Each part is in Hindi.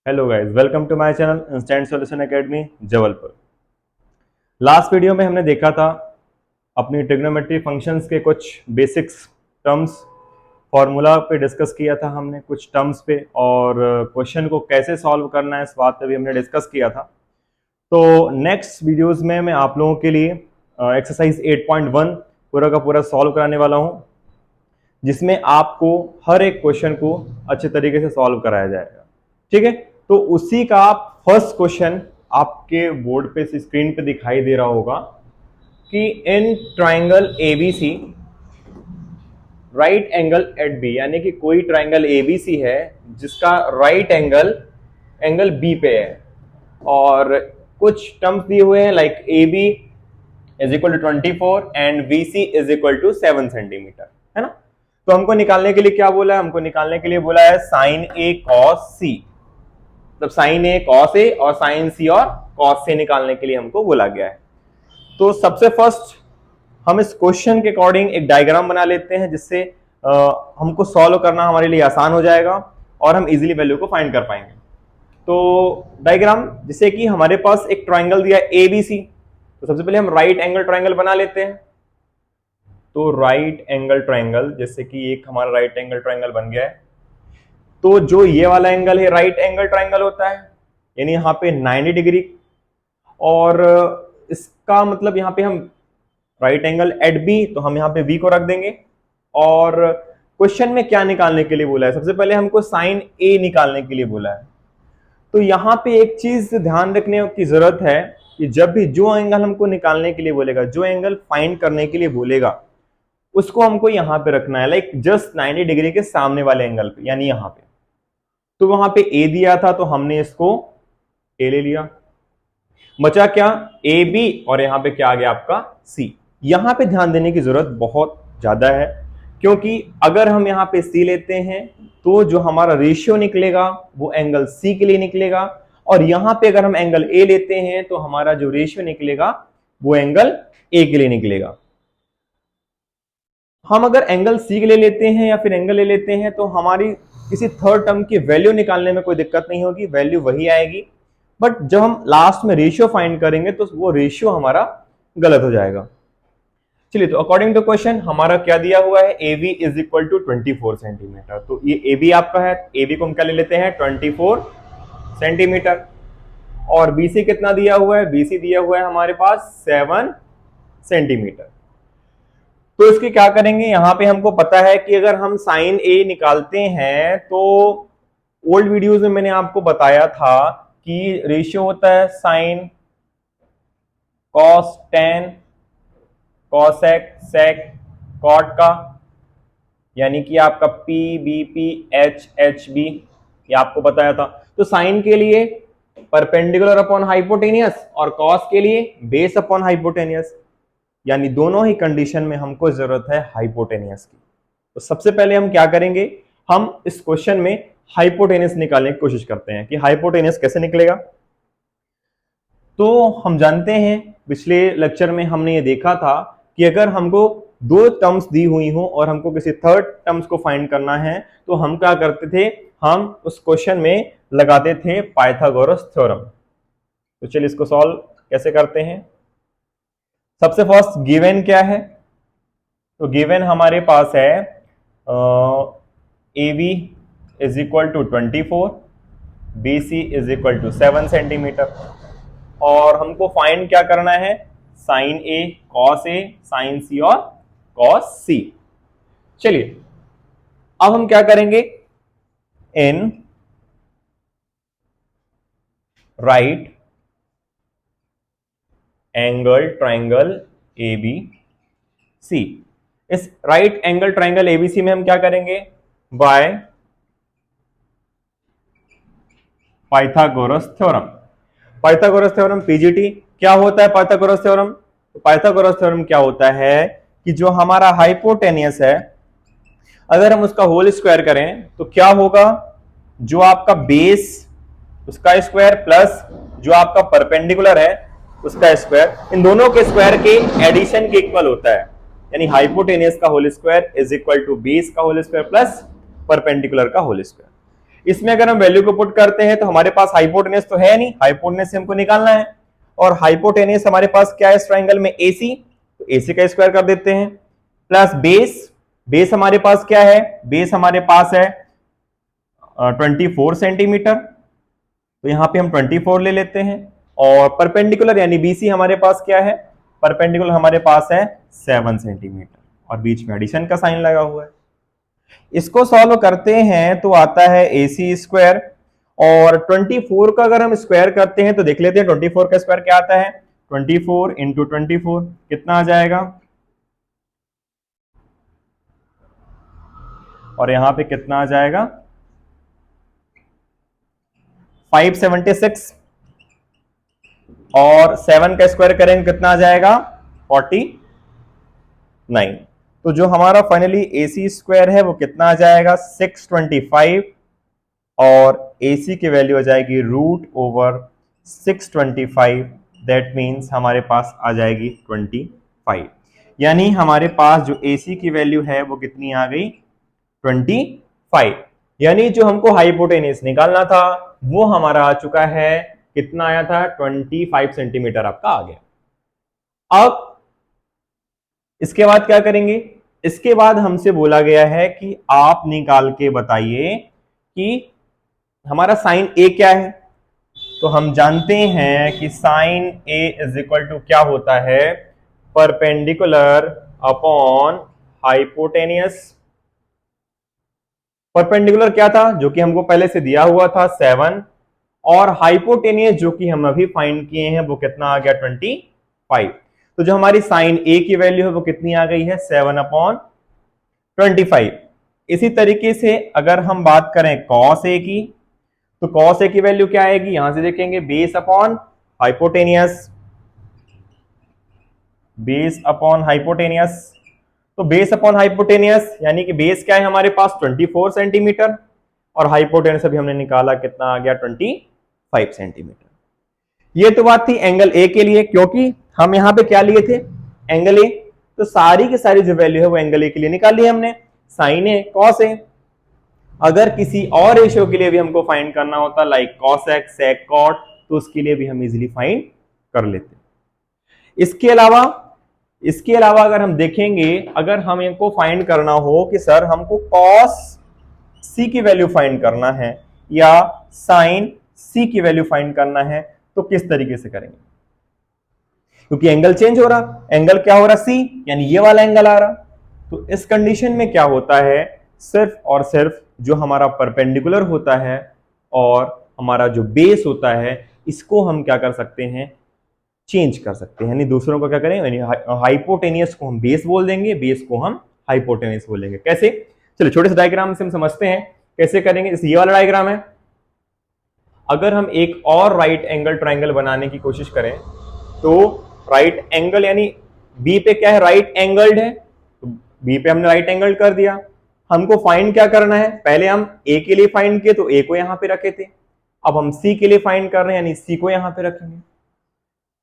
Hello guys, welcome to my channel instant solution academy Jabalpur. Last video में हमने देखा था अपनी ट्रिग्नोमेट्री फंक्शंस के कुछ बेसिक्स टर्म्स फार्मूला पे डिस्कस किया था हमने कुछ टर्म्स पे, और क्वेश्चन को कैसे सॉल्व करना है इस बात पे भी हमने डिस्कस किया था। तो नेक्स्ट वीडियोस में मैं आप लोगों के लिए एक्सरसाइज 8.1 पूरा का पूरा सॉल्व कराने वाला हूँ, जिसमें आपको हर एक क्वेश्चन को अच्छे तरीके से सॉल्व कराया जाएगा। ठीक है, तो उसी का फर्स्ट क्वेश्चन आपके बोर्ड पे स्क्रीन पे दिखाई दे रहा होगा कि in triangle ABC right angle at B, यानी कि कोई ट्राइंगल एबीसी है जिसका राइट एंगल बी पे है, और कुछ टर्म्स दिए हुए हैं like A B is equal to 24 and B C is equal to 7 centimetre, है ना। तो हमको निकालने के लिए क्या बोला है? हमको निकालने के लिए बोला है साइन ए कॉस सी, मतलब साइन ए कॉस ए और साइन सी और कॉस से निकालने के लिए हमको बोला गया है। तो सबसे फर्स्ट हम इस क्वेश्चन के अकॉर्डिंग एक डायग्राम बना लेते हैं, जिससे हमको सॉल्व करना हमारे लिए आसान हो जाएगा और हम इजीली वैल्यू को फाइंड कर पाएंगे। तो डायग्राम, जैसे कि हमारे पास एक ट्राइंगल दिया ए बी सी, तो सबसे पहले हम राइट एंगल ट्राइंगल बना लेते हैं। तो राइट एंगल ट्राइंगल, जैसे कि एक हमारा राइट एंगल ट्राइंगल बन गया है, तो जो ये वाला एंगल है राइट एंगल ट्राइंगल होता है, यानी यहाँ पे 90 डिग्री, और इसका मतलब यहाँ पे हम राइट एंगल एट बी, तो हम यहाँ पे बी को रख देंगे। और क्वेश्चन में क्या निकालने के लिए बोला है? सबसे पहले हमको साइन ए निकालने के लिए बोला है। तो यहाँ पे एक चीज ध्यान रखने की जरूरत है कि जब भी जो एंगल हमको निकालने के लिए बोलेगा, जो एंगल फाइंड करने के लिए बोलेगा, उसको हमको यहाँ पे रखना है, लाइक जस्ट 90 डिग्री के सामने वाले एंगल पे, यानी यहाँ पे। तो वहां पे ए दिया था तो हमने इसको ए ले लिया, बचा क्या? ए बी, और यहाँ पे क्या आ गया आपका सी। यहाँ पे ध्यान देने की जरूरत बहुत ज्यादा है, क्योंकि अगर हम यहाँ पे सी लेते हैं तो जो हमारा रेशियो निकलेगा वो एंगल सी के लिए निकलेगा, और यहाँ पे अगर हम एंगल ए लेते हैं तो हमारा जो रेशियो निकलेगा वो एंगल ए के लिए निकलेगा। हम अगर एंगल सी के लिए लेते हैं या फिर एंगल ले लेते हैं तो हमारी किसी थर्ड टर्म की वैल्यू निकालने में कोई दिक्कत नहीं होगी, वैल्यू वही आएगी। बट जब हम लास्ट में रेशियो फाइंड करेंगे तो वो रेशियो हमारा गलत हो जाएगा। चलिए, तो अकॉर्डिंग टू क्वेश्चन हमारा क्या दिया हुआ है? A B is equal to 24 centimetre. तो ये ए बी आपका है, ए बी को हम क्या ले लेते हैं? 24 सेंटीमीटर। और बी सी कितना दिया हुआ है? बी सी दिया हुआ है हमारे पास 7 सेंटीमीटर। तो इसके क्या करेंगे? यहां पे हमको पता है कि अगर हम साइन ए निकालते हैं तो ओल्ड वीडियोस में मैंने आपको बताया था कि रेशियो होता है sine cos tan cosec sec cot का, यानी कि आपका P B P H H B, ये आपको बताया था। तो साइन के लिए परपेंडिकुलर अपॉन हाइपोटेनियस और कॉस के लिए बेस अपॉन हाइपोटेनियस, यानी दोनों ही कंडीशन में हमको जरूरत है हाइपोटेनियस की। तो सबसे पहले हम क्या करेंगे? हम इस क्वेश्चन में हाइपोटेनियस निकालने की कोशिश करते हैं कि हाइपोटेनियस कैसे निकलेगा। तो हम जानते हैं, पिछले लेक्चर में हमने ये देखा था कि अगर हमको दो टर्म्स दी हुई हो और हमको किसी थर्ड टर्म्स को फाइंड करना है तो हम क्या करते थे? हम उस क्वेश्चन में लगाते थे पाइथागोरस थ्योरम। तो चलिए इसको सॉल्व कैसे करते हैं। सबसे फर्स्ट गिवन क्या है? तो गिवन हमारे पास है A B is equal to 24, B C is equal to 7 centimetre, और हमको फाइंड क्या करना है? Sine A cos A, sine C और कॉस सी। चलिए अब हम क्या करेंगे? In right angle triangle A B C, इस राइट एंगल ट्राइंगल एबीसी में हम क्या करेंगे? By Pythagoras theorem. Pythagoras theorem PGT क्या होता है? पाइथागोरस थ्योरम, तो पाइथागोरस थ्योरम क्या होता है कि जो हमारा हाइपोटेनियस है, अगर हम उसका होल स्क्वायर करें तो क्या होगा? जो आपका बेस उसका स्क्वायर प्लस जो आपका परपेंडिकुलर है उसका स्क्वायर, इन दोनों के स्क्वायर के एडिशन के इक्वल होता है, यानी हाइपोटेनियस का whole square is equal to base का होल स्क्वायर प्लस परपेंडिकुलर का होल स्क्वायर। इसमें अगर हम वैल्यू को पुट करते हैं तो हमारे पास हाइपोटेनियस तो है नहीं, हाइपोटेनियस से हमको निकालना है, और हाइपोटेनियस हमारे पास क्या है इस ट्राइंगल में, AC, तो AC का स्क्वायर कर देते हैं, प्लस बेस, बेस हमारे पास क्या है, बेस हमारे पास है 24 सेंटीमीटर, तो यहां पे हम 24 ले लेते हैं, और परपेंडिकुलर यानी BC हमारे पास क्या है, परपेंडिकुलर हमारे पास है 7 सेंटीमीटर, और बीच में एडिशन का साइन लगा हुआ है। इसको सॉल्व करते हैं तो आता है AC स्क्वायर, और 24 का अगर हम स्क्वायर करते हैं तो देख लेते हैं 24 का स्क्वायर क्या आता है, 24 इंटू 24 कितना आ जाएगा, और यहां पे कितना आ जाएगा 576, और 7 का स्क्वायर करेंगे कितना आ जाएगा 49। तो जो हमारा फाइनली AC स्क्वायर है वो कितना आ जाएगा 625, और AC की वैल्यू आ जाएगी √625, दैट मीन्स हमारे पास आ जाएगी 25, यानी हमारे पास जो AC की वैल्यू है वो कितनी आ गई 25, यानी जो हमको हाइपोटेनियस निकालना था वो हमारा आ चुका है, कितना आया था 25 सेंटीमीटर आपका आ गया। अब इसके बाद क्या करेंगे, इसके बाद हमसे बोला गया है कि आप निकाल के बताइए कि हमारा साइन A क्या है, तो हम जानते हैं कि sine A is equal to क्या होता है, परपेंडिकुलर अपॉन हाइपोटेनियस। परपेंडिकुलर क्या था जो कि हमको पहले से दिया हुआ था 7, और हाइपोटेनियस जो कि हम अभी फाइंड किए हैं वो कितना आ गया 25। तो जो हमारी साइन A की वैल्यू है वो कितनी आ गई है 7/25। इसी तरीके से अगर हम बात करें कॉस A की, तो कॉस A की वैल्यू क्या आएगी, यहां से देखेंगे base upon hypotenuse, base upon hypotenuse. तो बेस अपॉन हाइपोटेनियस यानी कि बेस क्या है हमारे पास 24 सेंटीमीटर, और हाइपोटेनियस अभी हमने निकाला कितना आ गया 25 सेंटीमीटर। ये तो बात थी एंगल A के लिए, क्योंकि हम यहां पे क्या लिए थे एंगल A, तो सारी की सारी जो वैल्यू है वो एंगल A के लिए निकाल ली हमने, साइन A, कॉस A। अगर किसी और रेशियो के लिए भी हमको फाइंड करना होता like cos x, sec cot, तो उसके लिए भी हम इजीली फाइंड कर लेते। इसके अलावा अगर हम देखेंगे, अगर हम इनको फाइंड करना हो कि सर हमको कॉस C की वैल्यू फाइंड करना है या साइन C की वैल्यू फाइंड करना है, तो किस तरीके से करेंगे, क्योंकि एंगल चेंज हो रहा, एंगल क्या हो रहा C, यानी ये वाला एंगल आ रहा। तो इस कंडीशन में क्या होता है, सिर्फ और सिर्फ जो हमारा परपेंडिकुलर होता है और हमारा जो बेस होता है इसको हम क्या कर सकते हैं, चेंज कर सकते हैं, यानी दूसरों को क्या करें, यानी हाइपोटेनियस को हम बेस बोल देंगे, बेस को हम हाइपोटेनियस बोलेंगे। कैसे, चलो छोटे से डायग्राम से हम समझते हैं कैसे करेंगे। जैसे ये वाला डायग्राम है, अगर हम एक और राइट एंगल ट्राइंगल बनाने की कोशिश करें तो राइट एंगल यानी बी पे क्या है, राइट एंगल्ड है, तो बी पे हमने राइट एंगल कर दिया। हमको फाइंड क्या करना है, पहले हम ए के लिए फाइंड किए तो ए को यहां पे रखे थे, अब हम सी के लिए फाइंड कर रहे हैं यानी सी को यहां पे रखेंगे।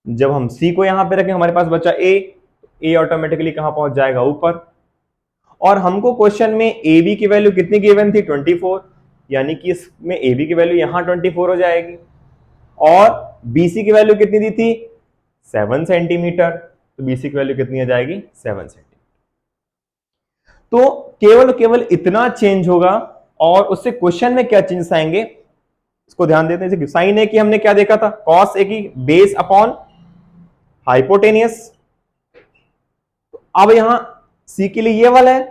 जब हम सी को यहां पे रखें हमारे पास बचा ए ऑटोमेटिकली कहां पहुंच जाएगा, ऊपर। और हमको क्वेश्चन में ए बी की वैल्यू कितनी गिवन थी, 24, यानी कि इसमें ए बी की वैल्यू यहां 24 हो जाएगी, और बीसी की वैल्यू कितनी दी थी 7 सेंटीमीटर, तो बीसी की वैल्यू कितनी आ जाएगी 7 सेंटीमीटर। तो केवल इतना चेंज होगा, और उससे क्वेश्चन में क्या चेंजेस आएंगे इसको ध्यान देते हैं। साइन ए की हमने क्या देखा था, कॉस ए की बेस अपॉन हाइपोटेनियस। तो अब यहां सी के लिए ये वाला है,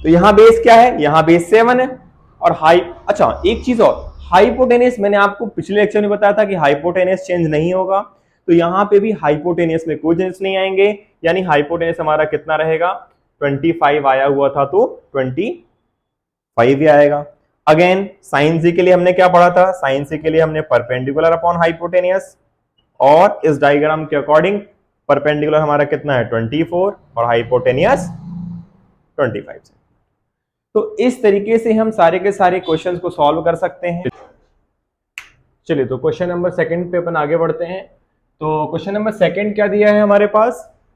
तो यहां बेस क्या है, यहां बेस 7 है, और अच्छा एक चीज और, हाइपोटेनियस मैंने आपको पिछले लेक्चर में बताया था कि हाइपोटेनियस चेंज नहीं होगा, तो यहां पे भी हाइपोटेनियस में कोई चेंज नहीं आएंगे, यानी हाइपोटेनियस हमारा कितना रहेगा 25 आया हुआ था तो 25 ही आएगा। अगेन साइन सी के लिए हमने क्या पढ़ा था, साइन सी के लिए हमने परपेंडिकुलर अपॉन हाइपोटेनियस, और इस डायग्राम के अकॉर्डिंग परपेंडिकुलर हमारा कितना है 24 और हाइपोटेनियस 25। तो इस तरीके से हम सारे के सारे क्वेश्चंस को सॉल्व कर सकते हैं। चलिए तो क्वेश्चन नंबर सेकंड पे अपन आगे बढ़ते हैं। तो क्वेश्चन नंबर सेकंड क्या दिया है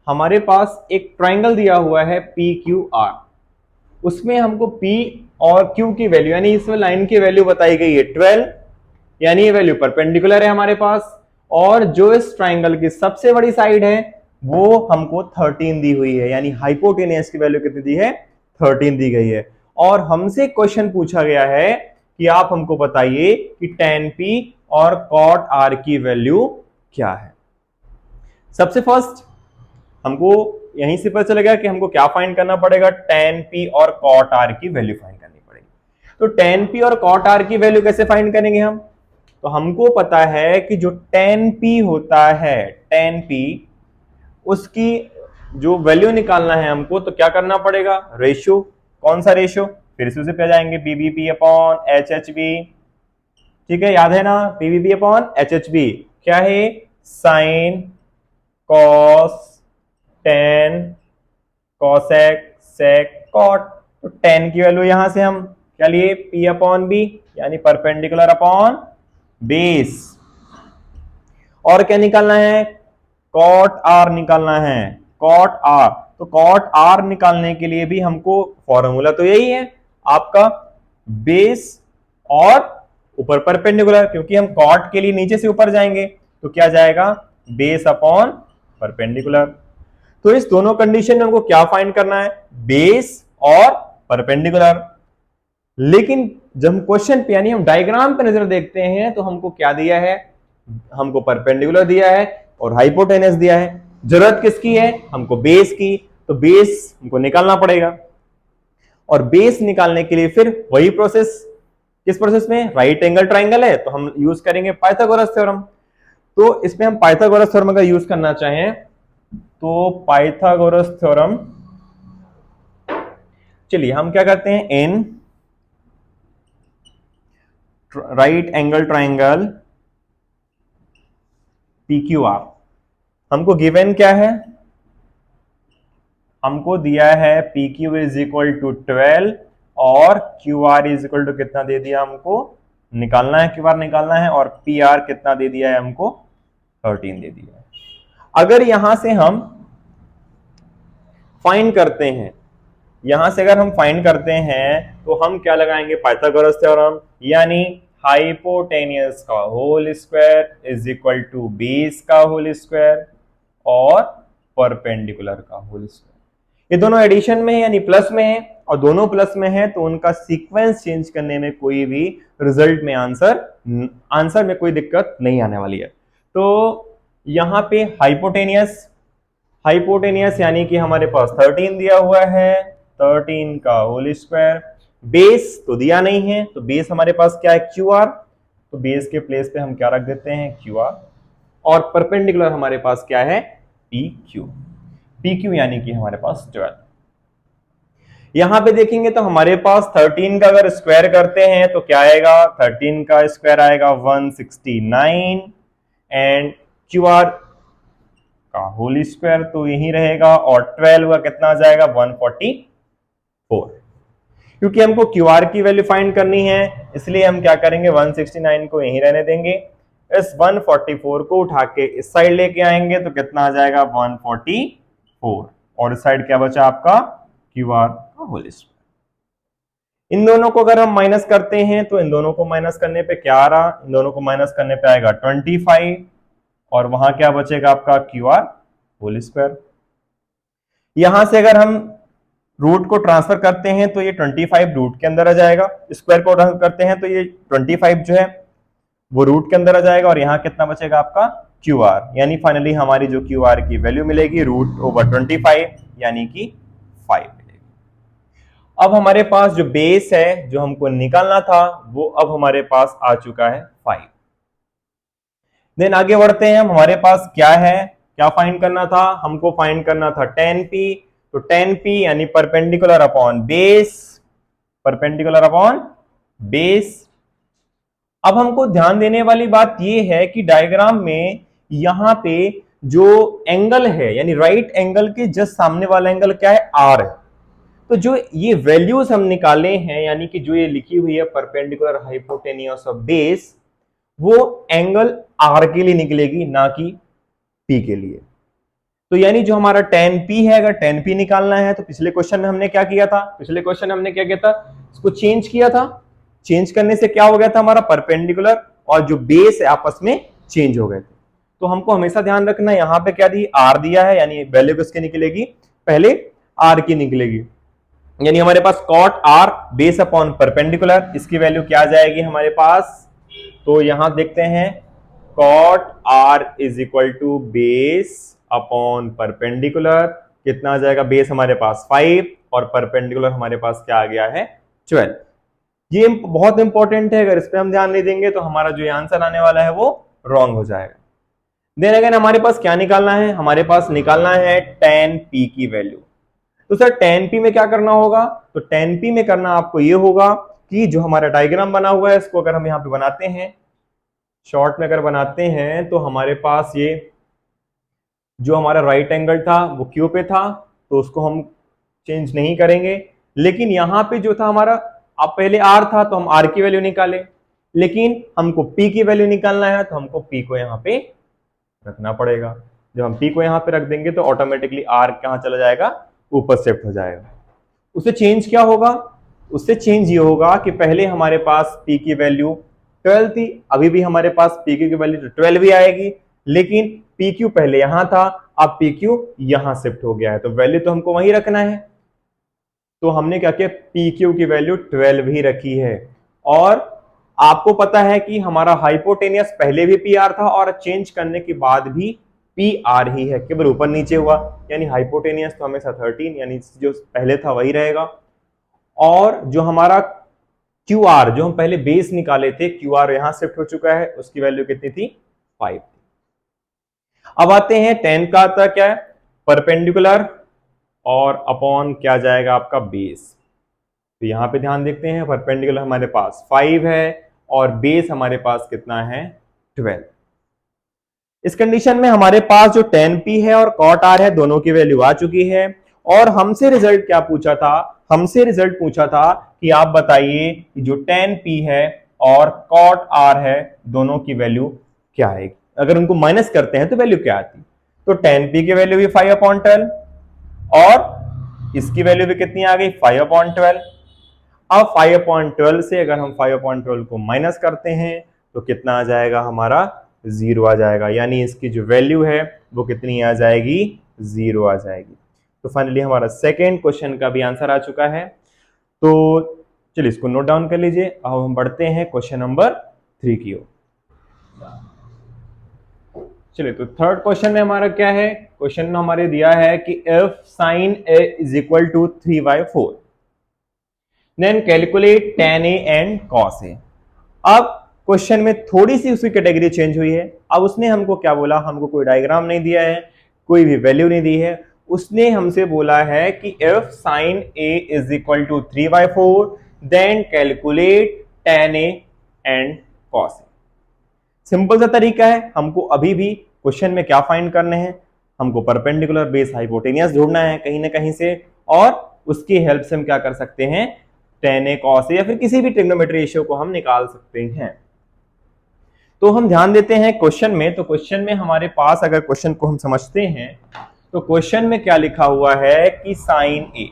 हमारे पास एक ट्राइंगल दिया हुआ है PQR। उसमें हमको P और Q की वैल्यू यानी इसमें लाइन की वैल्यू बताई गई है 12, यानी ये वैल्यू परपेंडिकुलर है हमारे पास, और जो इस ट्राइंगल की सबसे बड़ी साइड है वो हमको 13 दी हुई है, यानी हाइपोटेनियस की वैल्यू कितनी दी है, 13 दी गई है। और हमसे क्वेश्चन पूछा गया है कि आप हमको बताइए कि tan P और cot R की वैल्यू क्या है। सबसे फर्स्ट हमको यहीं से पता चलेगा कि हमको क्या फाइंड करना पड़ेगा, tan P और cot R की वैल्यू फाइंड करनी पड़ेगी। तो tan P और cot R की वैल्यू कैसे फाइंड करेंगे हम, तो हमको पता है कि जो tan P होता है, tan P उसकी जो वैल्यू निकालना है हमको, तो क्या करना पड़ेगा, रेशियो। कौन सा रेशियो, फिर से उसे पे जाएंगे, PVP अपॉन HHB, ठीक है, याद है ना, PVP अपॉन HHB क्या है, sine cos tan cosec sec cot. तो टेन की वैल्यू यहां से हम क्या लिए, P अपॉन बी, यानी परपेंडिकुलर अपॉन बेस। और क्या निकालना है, कॉट आर निकालना है, कॉट आर। तो कॉट आर निकालने के लिए भी हमको फॉर्मूला तो यही है आपका, बेस और ऊपर परपेंडिकुलर, क्योंकि हम कॉट के लिए नीचे से ऊपर जाएंगे तो क्या जाएगा, बेस अपॉन परपेंडिकुलर। तो इस दोनों कंडीशन में हमको क्या फाइंड करना है, बेस और परपेंडिकुलर। लेकिन जब हम क्वेश्चन पे यानी हम डायग्राम पे नजर देखते हैं तो हमको क्या दिया है, हमको परपेंडिकुलर दिया है और हाइपोटेनस दिया है। जरूरत किसकी है, हमको बेस की, तो बेस हमको निकालना पड़ेगा। और बेस निकालने के लिए फिर वही प्रोसेस, किस प्रोसेस में, राइट एंगल ट्राइंगल है तो हम यूज करेंगे पाइथागोरस थ्योरम। तो इसमें हम पाइथागोरस थ्योरम अगर यूज करना चाहें तो पाइथागोरस थ्योरम, चलिए हम क्या करते हैं, इन राइट एंगल ट्राइंगल PQR, हमको गिवन क्या है, हमको दिया है PQ इज इक्वल टू 12 और QR इज इक्वल टू कितना दे दिया हमको, निकालना है, QR निकालना है, और PR कितना दे दिया है हमको, 13 दे दिया है। अगर यहां से हम फाइंड करते हैं, यहां से अगर हम फाइंड करते हैं तो हम क्या लगाएंगे, पाइथागोरस थ्योरम, यानी हाइपोटेनियस का whole square is equal to base का होल स्क्वायर और परपेंडिकुलर का होल स्क्वायर। ये दोनों एडिशन में है यानी प्लस में है, और दोनों प्लस में है तो उनका सीक्वेंस चेंज करने में कोई भी रिजल्ट में आंसर में कोई दिक्कत नहीं आने वाली है। तो यहां पे हाइपोटेनियस यानी कि हमारे पास 13 दिया हुआ है, 13 का होल स्क्वायर, बेस तो दिया नहीं है तो बेस हमारे पास क्या है, QR, तो बेस के प्लेस पे हम क्या रख देते हैं, QR, और परपेंडिकुलर हमारे पास क्या है, PQ यानी कि हमारे पास 12। यहां पे देखेंगे तो हमारे पास 13 का अगर स्क्वायर करते हैं तो क्या आएगा, 13 का स्क्वायर आएगा 169 एंड QR का होल स्क्वायर तो यही रहेगा, और 12 का कितना आ जाएगा, 144। क्योंकि हमको QR की वैल्यू फाइंड करनी है इसलिए हम क्या करेंगे, 169 को यहीं रहने देंगे, इस 144 को उठा के इस साइड लेके आएंगे तो कितना आ जाएगा, 144, और इस साइड क्या बचा आपका, QR का होल स्क्वायर। इन दोनों को अगर हम माइनस करते हैं तो इन दोनों को माइनस करने पे क्या आ रहा, इन दोनों को माइनस करने पे आएगा 25, और वहां क्या बचेगा आपका, QR होल स्क्वायर। यहां से अगर हम रूट को ट्रांसफर करते हैं तो ये 25 रूट के अंदर आ जाएगा, स्क्वायर को ट्रांसफर करते हैं तो ये 25 जो है वो रूट के अंदर आ जाएगा, और यहां कितना बचेगा आपका, QR, यानी फाइनली हमारी जो QR की वैल्यू मिलेगी √25 यानी कि 5 मिलेगी। अब हमारे पास जो बेस है जो हमको निकालना था वो अब हमारे पास आ चुका है 5। देन आगे बढ़ते हैं हम, हमारे पास क्या है, क्या फाइंड करना था, हमको फाइंड करना था tan P, तो tan P यानी perpendicular upon base, perpendicular upon base. अब हमको ध्यान देने वाली बात यह है कि डायग्राम में यहां पे जो एंगल है यानी राइट एंगल के जस्ट सामने वाला एंगल क्या है, R है। तो जो ये वैल्यूज हम निकाले हैं यानी कि जो ये लिखी हुई है परपेंडिकुलर हाइपोटेनियस ऑफ बेस, वो एंगल R के लिए निकलेगी ना कि P के लिए। तो यानी जो हमारा tan p है, अगर tan p निकालना है तो पिछले क्वेश्चन में हमने क्या किया था, इसको चेंज किया था। चेंज करने से क्या हो गया था, हमारा परपेंडिकुलर और जो बेस है आपस में चेंज हो गए थे। तो हमको हमेशा ध्यान रखना है, यहाँ पे क्या दी, r दिया है, यानी वैल्यू किसकी निकलेगी, पहले r की निकलेगी। यानी हमारे पास cot r base upon perpendicular, इसकी वैल्यू क्या आ जाएगी हमारे पास, तो यहां देखते हैं cot r is equal to base upon perpendicular, कितना आ जाएगा, बेस हमारे पास 5 और परपेंडिकुलर हमारे पास क्या आ गया है 12। ये बहुत इंपॉर्टेंट है, अगर इस पे हम ध्यान नहीं देंगे तो हमारा जो आंसर आने वाला है वो रॉन्ग हो जाएगा। देन अगेन हमारे पास क्या निकालना है, हमारे पास निकालना है tan p की वैल्यू। तो सर tan p में क्या करना होगा, तो tan p में करना आपको ये होगा कि जो हमारा डायग्राम बना हुआ है इसको अगर हम यहाँ पे बनाते हैं, शॉर्ट में अगर बनाते हैं तो हमारे पास ये जो हमारा राइट एंगल था वो क्यू पे था, तो उसको हम चेंज नहीं करेंगे। लेकिन यहाँ पे जो था हमारा, अब पहले r था तो हम r की वैल्यू निकाले, लेकिन हमको p की वैल्यू निकालना है तो हमको p को यहाँ पे रखना पड़ेगा। जब हम p को यहाँ पे रख देंगे तो ऑटोमेटिकली r कहाँ चला जाएगा, ऊपर शिफ्ट हो जाएगा। उससे चेंज क्या होगा, उससे चेंज ये होगा कि पहले हमारे पास p की वैल्यू 12 थी, अभी भी हमारे पास p की वैल्यू 12 भी आएगी, लेकिन pq पहले यहां था, अब pq यहां शिफ्ट हो गया है, तो वैल्यू तो हमको वहीं रखना है। तो हमने क्या किया, pq की वैल्यू 12 ही रखी है। और आपको पता है कि हमारा हाइपोटेनियस पहले भी pr था और चेंज करने के बाद भी pr ही है, केवल ऊपर नीचे हुआ, यानी हाइपोटेनियस तो हमेशा 13, यानी जो पहले था वही रहेगा। और जो हमारा QR जो हम पहले बेस निकाले थे, QR यहां शिफ्ट हो चुका है, उसकी वैल्यू कितनी थी, 5। अब आते हैं tan का आता क्या है, परपेंडिकुलर और अपॉन क्या जाएगा आपका बेस। तो यहां पे ध्यान देखते हैं, परपेंडिकुलर हमारे पास 5 है और बेस हमारे पास कितना है 12। इस कंडीशन में हमारे पास जो tan p है और cot r है दोनों की वैल्यू आ चुकी है। और हमसे रिजल्ट क्या पूछा था, हमसे रिजल्ट पूछा था कि आप बताइए कि जो tan p है और cot r है दोनों की वैल्यू क्या है, अगर उनको माइनस करते हैं तो वैल्यू क्या आती। तो tan p की वैल्यू भी 5/12 और इसकी वैल्यू भी कितनी आ गई 5/12। अब 5/12 से अगर हम 5/12 को माइनस करते हैं तो कितना आ जाएगा, हमारा 0 आ जाएगा, यानी इसकी जो वैल्यू है वो कितनी आ जाएगी, 0 आ जाएगी। तो फाइनली हमारा सेकेंड क्वेश्चन का भी आंसर आ चुका है। तो चलिए इसको नोट डाउन कर लीजिए। अब हम बढ़ते हैं क्वेश्चन नंबर 3 की ओर। चलिए तो थर्ड क्वेश्चन में हमारा क्या है, क्वेश्चन में हमारे दिया है कि if sin a is equal to 3/4 then calculate tan a and cos a। अब क्वेश्चन में थोड़ी सी उसकी कैटेगरी चेंज हुई है। अब उसने हमको क्या बोला, हमको कोई डायग्राम नहीं दिया है, कोई भी वैल्यू नहीं दी है, उसने हमसे बोला है कि if sin a is equal to 3/4 then calculate tan a and cos a। Simple सा तरीका है, हमको अभी भी क्वेश्चन में क्या फाइंड करने हैं, हमको परपेंडिकुलर बेस हाइपोटेनियस ढूंढना है कहीं ना कहीं से, और उसकी हेल्प से हम क्या कर सकते हैं, tan a cos a या फिर किसी भी ट्रिग्नोमेट्री रेशियो को हम निकाल सकते हैं। तो हम ध्यान देते हैं क्वेश्चन में, तो क्वेश्चन में हमारे पास अगर क्वेश्चन को हम समझते हैं तो क्वेश्चन में क्या लिखा हुआ है कि sin a,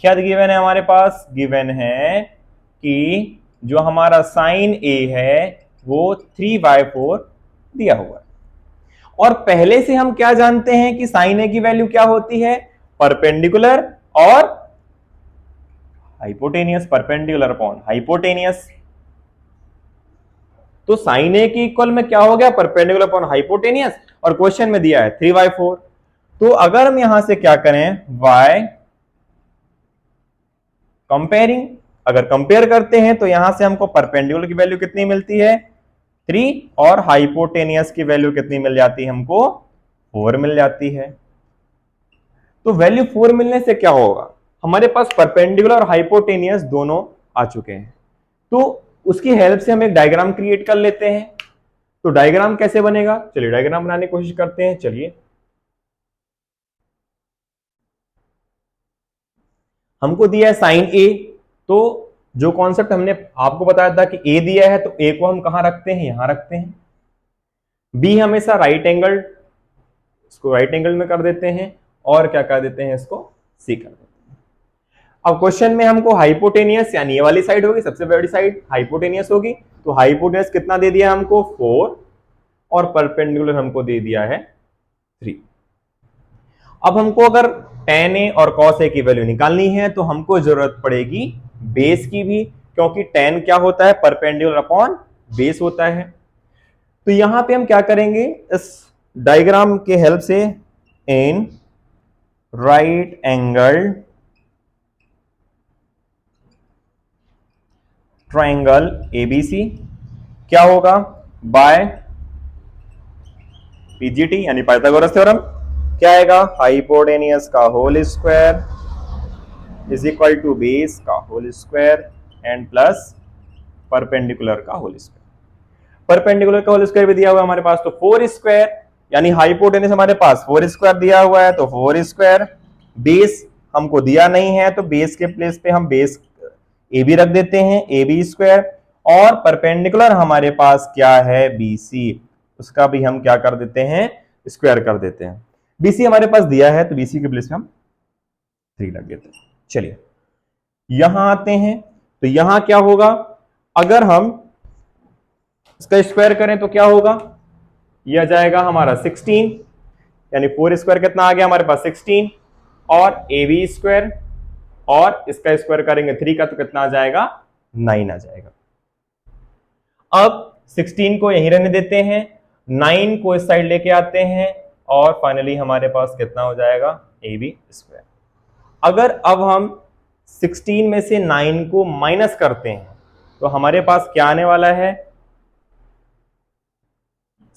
क्या गिवन है हमारे पास, गिवन है कि जो हमारा sin a है वो 3/4 दिया हुआ है। और पहले से हम क्या जानते हैं कि sin a की वैल्यू क्या होती है, परपेंडिकुलर और हाइपोटेनियस, परपेंडिकुलर अपॉन हाइपोटेनियस। तो sin a के इक्वल में क्या हो गया, परपेंडिकुलर अपॉन हाइपोटेनियस, और क्वेश्चन में दिया है 3/4। तो अगर हम यहां से क्या करें, y कंपेयरिंग, अगर कंपेयर करते हैं तो यहां से हमको परपेंडिकुलर की वैल्यू कितनी मिलती है 3 और हाइपोटेनियस की वैल्यू कितनी मिल जाती है हमको 4 मिल जाती है। तो वैल्यू 4 मिलने से क्या होगा, हमारे पास परपेंडिकुलर और हाइपोटेनियस दोनों आ चुके हैं। तो उसकी हेल्प से हम एक डायग्राम क्रिएट कर लेते हैं। तो डायग्राम कैसे बनेगा, चलिए डायग्राम बनाने की कोशिश करते हैं। चलिए हमको दिया है sin a, तो जो कॉन्सेप्ट हमने आपको बताया था कि a दिया है तो a को हम कहां रखते हैं, यहां रखते हैं। b हमेशा राइट एंगल इसको राइट एंगल में कर देते हैं और क्या कर देते हैं, इसको सी कर देते हैं। अब क्वेश्चन में हमको हाइपोटेनियस यानी ये वाली साइड होगी, सबसे बड़ी साइड हाइपोटेनियस होगी, तो हाइपोटेनियस कितना दे दिया हमको 4 और परपेंडिकुलर हमको दे दिया है 3। अब हमको अगर tan a और cos a की वैल्यू निकालनी है तो हमको जरूरत पड़ेगी बेस की भी, क्योंकि tan क्या होता है, परपेंडिकुलर अपॉन बेस होता है। तो यहां पे हम क्या करेंगे, इस डायग्राम के हेल्प से in right angle triangle ABC क्या होगा, बाय पीजीटी यानी पाइथागोरस थ्योरम, क्या आएगा, हाइपोटेनियस का whole square is equal to base का whole square and plus perpendicular का होल स्क्वायर। परपेंडिकुलर का होल स्क्वायर भी दिया हुआ है हमारे पास, तो 4 स्क्वायर यानी हाइपोटेनियस हमारे पास 4 स्क्वायर दिया हुआ है, तो 4 स्क्वायर, बेस हमको दिया नहीं है तो बेस के प्लेस पे हम बेस ए बी रख देते हैं, ए बी स्क्वायर, और परपेंडिकुलर हमारे पास क्या है, बीसी, उसका भी हम क्या कर देते हैं, स्क्वायर कर देते हैं। बीसी हमारे पास दिया है तो बीसी के प्लेस पे हम 3 रख देते हैं। चलिए यहां आते हैं, तो यहां क्या होगा, अगर हम इसका स्क्वायर करें तो क्या होगा, यह आ जाएगा हमारा 16, यानी 4 स्क्वायर कितना आ गया हमारे पास 16, और ए बी स्क्वायर, और इसका स्क्वायर करेंगे 3 का तो कितना आ जाएगा, 9 आ जाएगा। अब 16 को यहीं रहने देते हैं, 9 को इस साइड लेके आते हैं, और फाइनली हमारे पास कितना हो जाएगा, ए बी स्क्वायर। अगर अब हम 16 में से 9 को माइनस करते हैं तो हमारे पास क्या आने वाला है,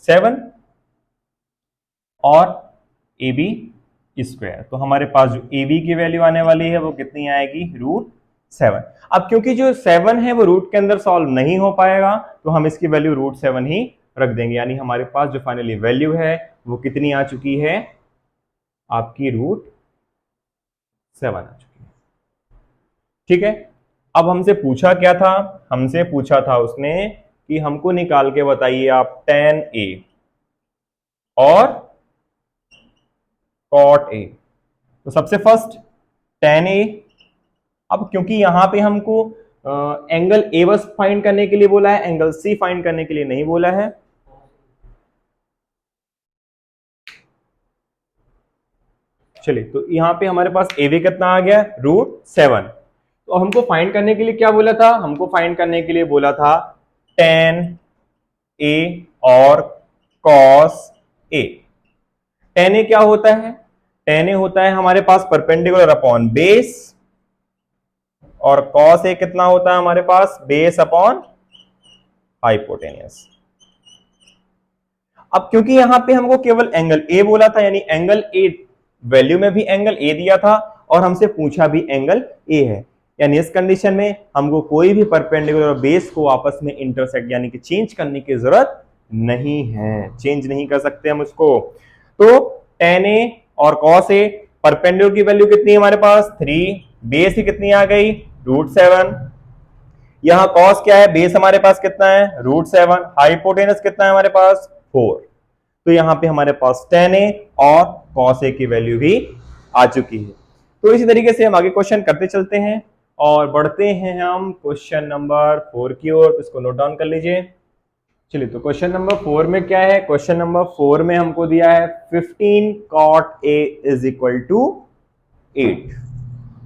7 और ए बी स्क्वायर, तो हमारे पास जो ए बी की वैल्यू आने वाली है वो कितनी आएगी, √7। अब क्योंकि जो 7 है वो रूट के अंदर सॉल्व नहीं हो पाएगा तो हम इसकी वैल्यू √7 ही रख देंगे, यानी हमारे पास जो फाइनली वैल्यू है वो कितनी आ चुकी है, आपकी √7 आ चुकी है। ठीक है, अब हमसे पूछा क्या था, हमसे पूछा था उसने कि हमको निकाल के बताइए आप tan a और cot a। तो सबसे फर्स्ट tan a, अब क्योंकि यहां पे हमको एंगल ए बस फाइंड करने के लिए बोला है, एंगल सी फाइंड करने के लिए नहीं बोला है, चलिए तो यहां पे हमारे पास ए बी कितना आ गया, √7। तो हमको फाइंड करने के लिए क्या बोला था, हमको फाइंड करने के लिए बोला था tan a और cos a। tan a क्या होता है, tan a होता है हमारे पास परपेंडिकुलर अपॉन बेस, और cos a कितना होता है हमारे पास, बेस अपॉन हाइपोटेनियस। अब क्योंकि यहां पे हमको केवल एंगल ए बोला था, यानी एंगल ए वैल्यू में भी एंगल ए दिया था और हमसे पूछा भी एंगल ए है, यानी इस कंडीशन में हमको कोई भी परपेंडिकुलर और बेस को आपस में इंटरसेक्ट यानी कि चेंज करने की जरूरत नहीं है, चेंज नहीं कर सकते हम उसको। तो tan a और cos a, परपेंडिकुलर की वैल्यू कितनी है हमारे पास 3, बेस ही कितनी आ गई √7, यहां cos क्या है, बेस हमारे पास कितना है √7, हाइपोटेनस कितना है हमारे पास 4, तो यहां पे हमारे पास tan a और cos a की वैल्यू भी आ चुकी है। तो इसी तरीके से हम आगे क्वेश्चन करते चलते हैं और बढ़ते हैं हम क्वेश्चन नंबर 4 की ओर, तो इसको नोट डाउन कर लीजिए। चलिए तो क्वेश्चन नंबर 4 में क्या है, क्वेश्चन नंबर 4 में हमको दिया है 15 cot a is equal to 8,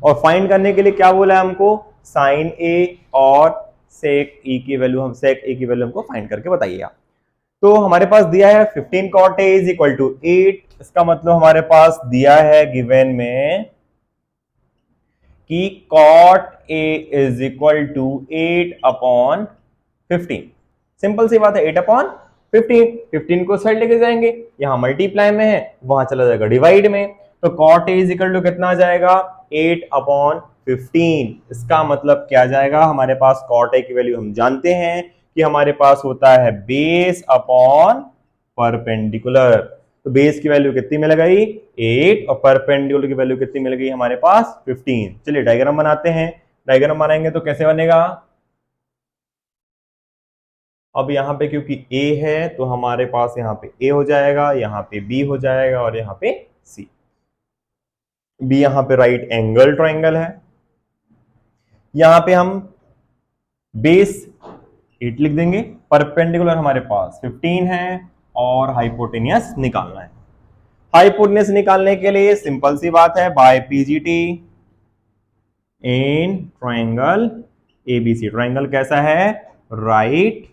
और फाइंड करने के लिए क्या बोला है हमको, sin a और sec e की वैल्यू, हम sec a की वैल्यू हमको फाइंड करके बताइए आप। तो हमारे पास दिया है 15 cot a is equal to 8, इसका मतलब हमारे पास दिया है गिवन में कि cot a is equal to 8 upon 15। Simple सी बात है, 8 अपॉन 15, 15 को साइड लेके जाएंगे, यहां मल्टीप्लाई में है वहां चला जाएगा डिवाइड में, तो cot a is equal to कितना आ जाएगा 8 अपॉन 15। इसका मतलब क्या जाएगा, हमारे पास cot a की वैल्यू हम जानते हैं कि हमारे पास होता है बेस अपॉन परपेंडिकुलर, तो बेस की वैल्यू कितनी मिल गई 8 और परपेंडिकुलर की वैल्यू कितनी मिल गई हमारे पास 15। चलिए डायग्राम बनाते हैं, डायग्राम बनाएंगे तो कैसे बनेगा, अब यहाँ पे क्योंकि A है तो हमारे पास यहाँ पे A हो जाएगा, यहाँ पे B हो जाएगा और यहाँ पे C। B यहाँ पे राइट एंगल ट्रायंगल है। यहाँ पे हम बेस 8 लिख देंगे, परपेंडिकुलर हमारे पास 15 है और हाइपोटेनियस निकालना है। हाइपोटेनियस निकालने के लिए सिंपल सी बात है, by PGT in triangle ABC. Triangle कैसा है? Right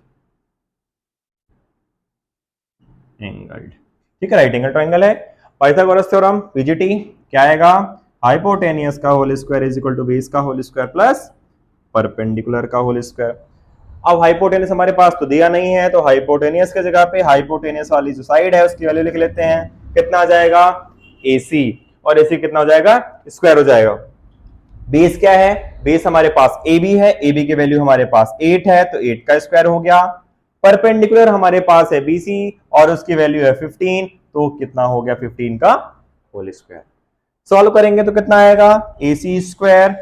angled. ठीक है, राइट एंगल ट्रायंगल है। पाइथागोरस थ्योरम पीजीटी क्या आएगा? हाइपोटेनियस का whole square is equal to base का होल स्क्वायर प्लस परपेंडिकुलर का होल स्क्वायर। अब हाइपोटेनियस हमारे पास तो दिया नहीं है, तो हाइपोटेनियस की जगह पे हाइपोटेनियस वाली जो साइड है उसकी वैल्यू लिख लेते हैं। कितना आ जाएगा? AC, और AC कितना हो जाएगा? स्क्वायर हो जाएगा। बेस क्या है? बेस हमारे पास AB है, AB की वैल्यू हमारे पास 8 है, तो 8 का स्क्वायर हो गया। परपेंडिकुलर हमारे पास है BC और उसकी वैल्यू है 15, तो कितना हो गया? 15 का होल स्क्वायर। सॉल्व करेंगे तो कितना आएगा? AC स्क्वायर,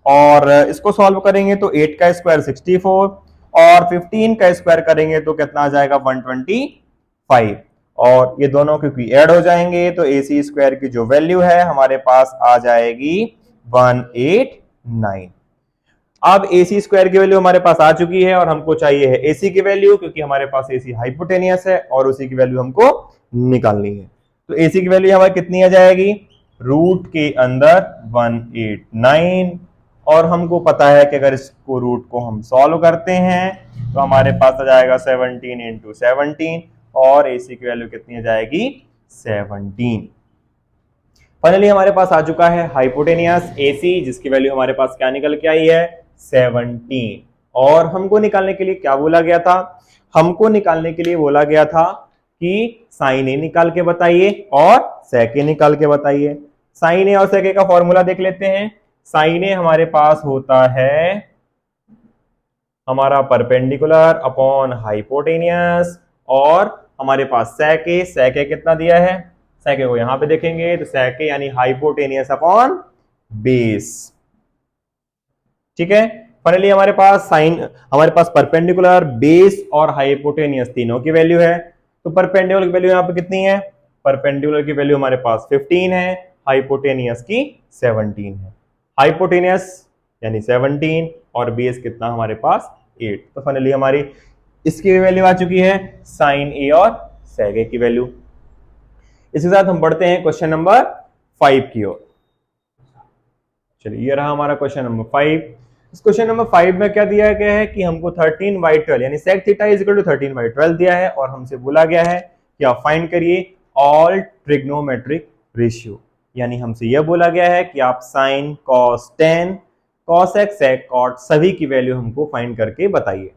और इसको सॉल्व करेंगे तो 8 का स्क्वायर 64 और 15 का स्क्वायर करेंगे तो कितना आ जाएगा? 125। और ये दोनों क्योंकि ऐड हो जाएंगे तो AC स्क्वायर की जो वैल्यू है हमारे पास आ जाएगी 189। अब AC स्क्वायर की वैल्यू हमारे पास आ चुकी है और हमको चाहिए है AC की वैल्यू, क्योंकि हमारे पास AC हाइपोटेनियस है और उसी की वैल्यू हमको निकालनी है। तो AC की वैल्यू हमारी कितनी आ जाएगी? रूट के अंदर 189, और हमको पता है कि अगर इसको रूट को हम सॉल्व करते हैं तो हमारे पास आ जाएगा 17 इंटू 17, और AC की वैल्यू कितनी आ जाएगी? 17। फाइनली हमारे पास आ चुका है हाइपोटेनियस AC, जिसकी वैल्यू हमारे पास क्या निकल के आई है? 17। और हमको निकालने के लिए क्या बोला गया था? हमको निकालने के लिए बोला गया था कि साइन ए निकाल के बताइए और सेक ए निकाल के बताइए। साइन ए और सेक ए का फॉर्मूला देख लेते हैं। साइन ए हमारे पास होता है हमारा परपेंडिकुलर अपॉन हाइपोटेनियस, और हमारे पास सेक ए कितना दिया है? सेक ए को यहां पे देखेंगे तो सेक ए यानी हाइपोटेनियस अपॉन बेस। ठीक है, फाइनली हमारे पास हमारे पास परपेंडिकुलर, बेस और हाइपोटेनियस तीनों की वैल्यू है। तो परपेंडिकुलर की वैल्यू यहां पे कितनी है? परपेंडिकुलर की वैल्यू हमारे पास 15 है, हाइपोटेनियस की 17 है। हाइपोटेनियस यानी 17 और बेस कितना हमारे पास? 8। तो फाइनली हमारी इसकी वैल्यू आ चुकी है साइन ए और सेक ए की वैल्यू। इसके साथ हम बढ़ते हैं क्वेश्चन नंबर 5 की ओर। चलिए, ये रहा हमारा क्वेश्चन नंबर 5। इस क्वेश्चन नंबर 5 में क्या दिया गया है कि हमको 13/12 यानी sec theta is equal to 13/12 दिया है, और हमसे बोला गया है कि आप फाइंड करिए ऑल ट्रिग्नोमेट्रिक रेशियो। यानी हमसे यह बोला गया है कि आप sine, cos, tan, cos x, sec, cot सभी की वैल्यू हमको फाइंड करके बताइए।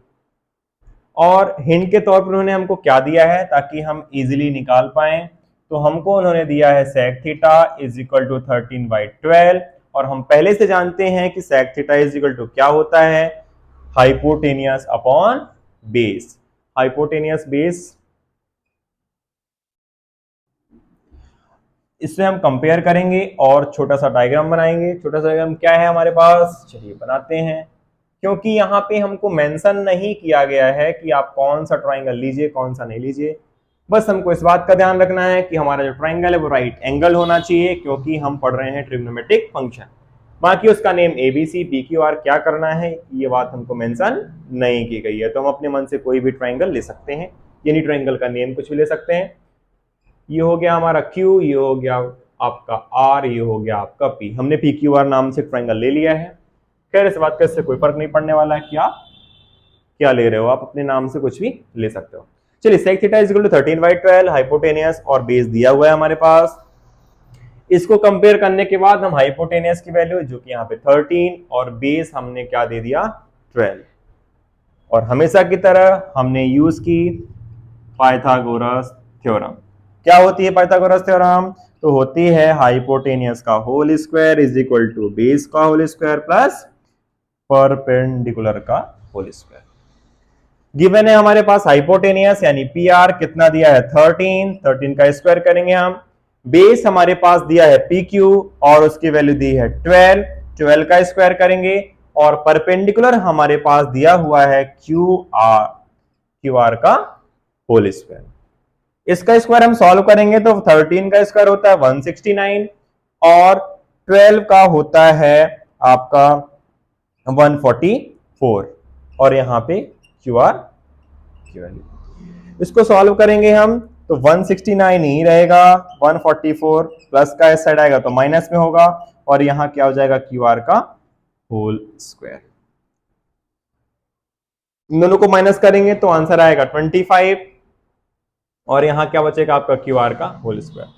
और हिंट के तौर पर उन्होंने हमको क्या दिया है ताकि हम इजीली निकाल पाए? तो हमको उन्होंने दिया है sec theta is equal to 13/12, और हम पहले से जानते हैं कि sec theta is equal to क्या होता है? Hypotenuse upon base. Hypotenuse base, इससे हम कंपेयर करेंगे और छोटा सा डायग्राम बनाएंगे। छोटा सा डायग्राम क्या है हमारे पास? चलिए बनाते हैं। क्योंकि यहाँ पे हमको मेंशन नहीं किया गया है कि आप कौन सा ट्राइंगल लीजिए कौन सा नहीं लीजिए, बस हमको इस बात का ध्यान रखना है कि हमारा जो ट्राइंगल है वो राइट एंगल होना चाहिए, क्योंकि हम पढ़ रहे हैं ट्रिग्नोमेट्रिक फंक्शन। बाकी उसका नेम ABC PQR क्या करना है ये बात हमको मेंशन नहीं की गई है, तो हम अपने मन से कोई भी ट्राइंगल ले सकते हैं, यानी ट्राइंगल का नेम कुछ भी ले सकते हैं। ये हो गया हमारा Q, ये हो गया आपका R, ये हो गया आपका P। हमने PQR नाम से ट्राइंगल ले लिया है। खैर इस बात का इससे कोई फर्क नहीं पड़ने वाला है कि आप क्या ले रहे हो, आप अपने नाम से कुछ भी ले सकते हो। चलिए, sec theta is equal to 13/12, hypotenuse और बेस दिया हुआ है हमारे पास। इसको कंपेयर करने के बाद हम हाइपोटेनियस की वैल्यू जो कि यहाँ पे 13 और बेस हमने क्या दे दिया? 12। और हमेशा की तरह हमने यूज की पाइथागोरस थ्योरम। क्या होती है पाइथागोरस थ्योरम? तो होती है हाइपोटेनियस का whole square is equal to base का होल स्क्वायर प्लस परपेंडिकुलर का होल स्क्वायर। गिवन है हमारे पास हाइपोटेनियस यानी PR कितना दिया है? 13 का स्क्वायर करेंगे हम। बेस हमारे पास दिया है PQ और उसकी वैल्यू दी है 12 का स्क्वायर करेंगे। और परपेंडिकुलर हमारे पास दिया हुआ है QR क्यू आर का होल स्क्वायर। इसका स्क्वायर हम सॉल्व करेंगे तो 13 का स्क्वायर होता है 169 और 12 का होता है आपका 144 और यहां पे क्यू आर की वैल्यू। इसको सॉल्व करेंगे हम तो 169 ही रहेगा, 144 प्लस का इस साइड आएगा तो माइनस में होगा और यहां क्या हो जाएगा क्यू आर का होल स्क्वायर। इन दोनों को माइनस करेंगे तो आंसर आएगा 25 और यहां क्या बचेगा आपका क्यू आर का होल स्क्वायर।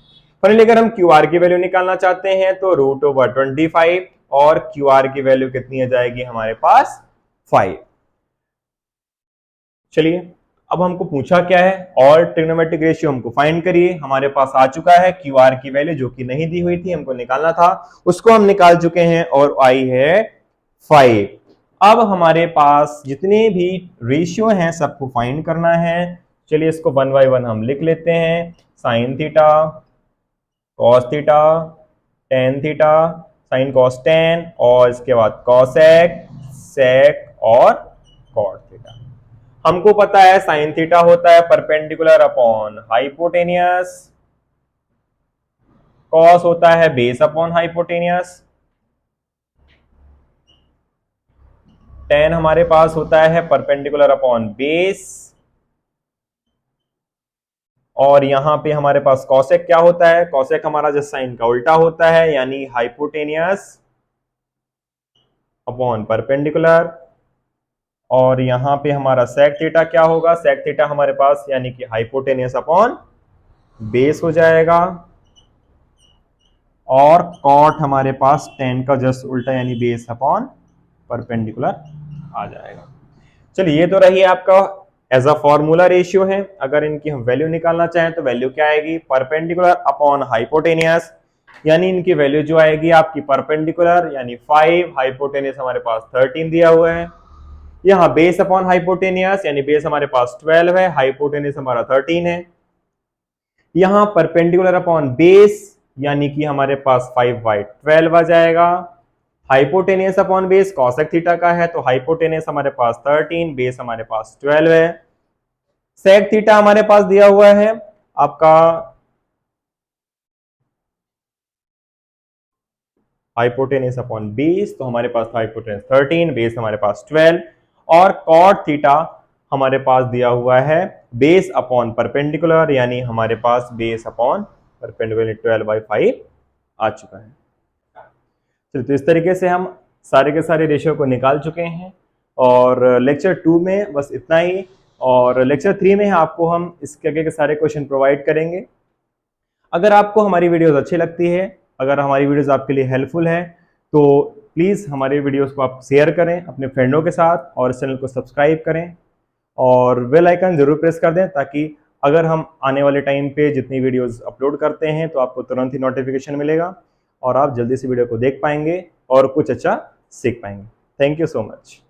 फाइनली अगर हम क्यू आर की वैल्यू निकालना चाहते हैं तो √25 और क्यू आर की वैल्यू कितनी आ जाएगी हमारे पास 5। चलिए अब हमको पूछा क्या है, और ट्रिग्नोमेट्रिक रेशियो हमको फाइंड करिए। हमारे पास आ चुका है क्यू आर की वैल्यू जो कि नहीं दी हुई थी, हमको निकालना था, उसको हम निकाल चुके हैं और आई है 5। अब हमारे पास जितने भी रेशियो हैं सबको फाइंड करना है। चलिए इसको वन बाय वन हम लिख लेते हैं। Sine theta, cos theta, tan theta, sign cos ten और इसके बाद कॉसेक, सेक और कॉट थीटा। हमको पता है साइन थीटा होता है परपेंडिकुलर अपॉन हाइपोटेनियस, कॉस होता है बेस अपॉन हाइपोटेनियस, टेन हमारे पास होता है परपेंडिकुलर अपॉन बेस और यहां पे हमारे पास कॉसेक क्या होता है, कॉसेक हमारा जो साइन का उल्टा होता है यानी हाइपोटेनियस अपॉन परपेंडिकुलर और यहां पे हमारा सेक थीटा क्या होगा, सेक थीटा हमारे पास यानी कि हाइपोटेनियस अपॉन बेस हो जाएगा और कॉट हमारे पास टेन का जस्ट उल्टा यानी बेस अपॉन परपेंडिकुलर आ जाएगा। चलिए ये तो रही आपका एज अ फॉर्मूला रेशियो है। अगर इनकी हम वैल्यू निकालना चाहें तो वैल्यू क्या आएगी, परपेंडिकुलर अपॉन हाइपोटेनियस, यानी इनकी वैल्यू जो आएगी आपकी परपेंडिकुलर यानी 5, हाइपोटेनियस हमारे पास 13 दिया हुआ है। यहाँ बेस अपॉन हाइपोटेनियस यानी बेस हमारे पास 12 है, हाइपोटेनियस हमारा 13 है। यहाँ परपेंडिकुलर अपॉन बेस यानी कि हमारे पास 5/12 आ जाएगा। Hypotenuse upon base cosec theta का है तो हाइपोटेनियस हमारे पास 13, बेस हमारे पास 12 है। सेक थीटा हमारे पास दिया हुआ है आपका हाइपोटेनियस अपॉन बेस, तो हमारे पास हाइपोटेनियस 13, बेस हमारे पास 12 और कॉट थीटा हमारे पास दिया हुआ है बेस अपॉन परपेंडिकुलर यानी हमारे पास बेस अपॉन परपेंडिकुलर 12/5 आ चुका है। तो इस तरीके से हम सारे के सारे रेशियो को निकाल चुके हैं और लेक्चर 2 में बस इतना ही और लेक्चर 3 में आपको हम इसके आगे के सारे क्वेश्चन प्रोवाइड करेंगे। अगर आपको हमारी वीडियोस अच्छी लगती है, अगर हमारी वीडियोस आपके लिए हेल्पफुल है तो प्लीज़ हमारे वीडियोस को आप शेयर करें अपने फ्रेंडों के साथ और इस चैनल को सब्सक्राइब करें और बेल आइकन जरूर प्रेस कर दें ताकि अगर हम आने वाले टाइम पे जितनी वीडियोस अपलोड करते हैं तो आपको तुरंत ही नोटिफिकेशन मिलेगा और आप जल्दी से वीडियो को देख पाएंगे और कुछ अच्छा सीख पाएंगे। Thank you so much.